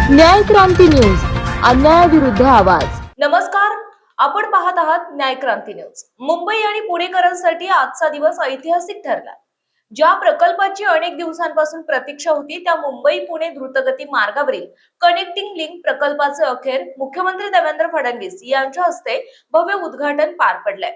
न्याय क्रांती न्यूज, अन्यायाविरुद्ध आवाज। नमस्कार, आपण पाहत आहात न्याय क्रांती न्यूज। मुंबई आणि पुणेकरांसाठी आजचा दिवस ऐतिहासिक ठरला। ज्या प्रकल्पाची अनेक दिवसांपासून प्रतीक्षा होती त्या मुंबई पुणे द्रुतगती मार्गावरील कनेक्टिंग लिंक प्रकल्पाचे अखेर मुख्यमंत्री देवेंद्र फडणवीस यांच्या हस्ते भव्य उद्घाटन पार पडले।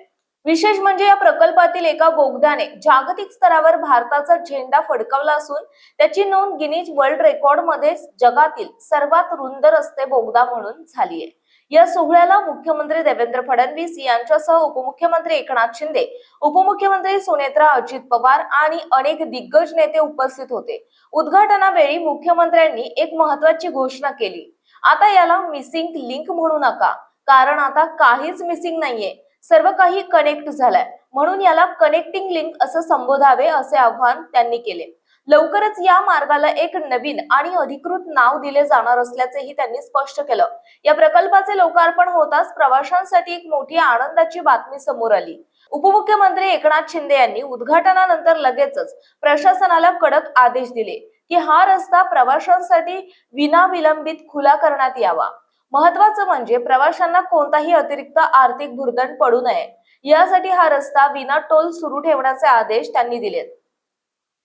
विशेष म्हणजे या प्रकल्पातील एका बोगद्याने जागतिक स्तरावर भारताचा झेंडा फडकवला असून त्याची नोंद गिनीज वर्ल्ड रेकॉर्ड मध्ये जगातील सर्वात रुंद रस्ते बोगदा म्हणून झाली आहे। या सोहळ्याला मुख्यमंत्री देवेंद्र फडणवीस यांच्यासह उपमुख्यमंत्री एकनाथ शिंदे, उपमुख्यमंत्री सुनेत्रा अजित पवार आणि अनेक दिग्गज नेते उपस्थित होते। उद्घाटनावेळी मुख्यमंत्र्यांनी एक महत्त्वाची घोषणा केली। आता याला मिसिंग लिंक म्हणू नका, कारण आता काहीच मिसिंग नाहीये, सर्व काही कनेक्ट झालंय, म्हणून याला कनेक्टिंग लिंक असं संबोधावे असे आवाहन त्यांनी केले। लवकरच या मार्गाला एक नवीन आणि अधिकृत नाव दिले जाणार असल्याचेही त्यांनी स्पष्ट केलं। या प्रकल्पाचे लोकार्पण होताच प्रवाशांसाठी एक मोठी आनंदाची बातमी समोर आली। उपमुख्यमंत्री एकनाथ शिंदे यांनी उद्घाटनानंतर लगेचच प्रशासनाला कडक आदेश दिले की हा रस्ता प्रवाशांसाठी विनाविलंबित खुला करण्यात यावा। महत्त्वाचं म्हणजे प्रवाशांना कोणताही अतिरिक्त आर्थिक भुर्दंड पडू नये, यासाठी हा रस्ता विना टोल सुरू ठेवण्याचे आदेश त्यांनी दिलेत।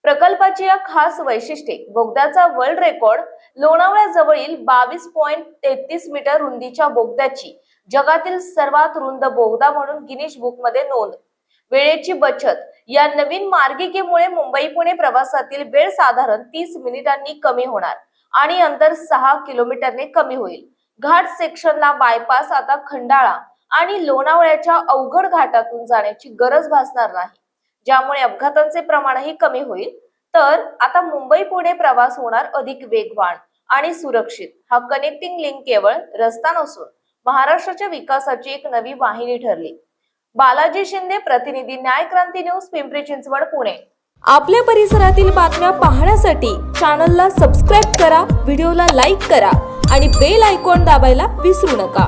प्रकल्पाची या खास वैशिष्ट्ये बोगद्याचा वर्ल्ड रेकॉर्ड, लोणावळ्याजवळील 22.33 मीटर रुंदीच्या बोगद्याची जगातील सर्वात रुंद बोगदा म्हणून गिनीज बुक मध्ये नोंद, वेळेची बचत। या नवीन मार्गिकेमुळे मुंबई पुणे प्रवासातील वेळ साधारण 30 मिनिटांनी कमी होणार आणि अंतर 6 किलोमीटरने कमी होईल। घाट सेक्शनला बायपास आता खंडाळा आणि लोणावळ्याच्या अवघड घाटातून जाण्याची गरज भासणार नाही, ज्यामुळे अपघातांचे प्रमाणही कमी होईल। तर आता मुंबई पुणे प्रवास होणार अधिक वेगवान आणि सुरक्षित। हा कनेक्टिंग लिंक केवळ रस्ता नसून महाराष्ट्राच्या विकासाची एक नवी वाहिनी ठरली। बालाजी शिंदे, प्रतिनिधी, न्याय क्रांती न्यूज, पिंपरी चिंचवड, पुणे। आपल्या परिसरातील बातम्या पाहण्यासाठी चॅनलला सबस्क्राईब करा, व्हिडिओला लाईक करा आणि बेल आयकॉन दाबायला विसरू नका।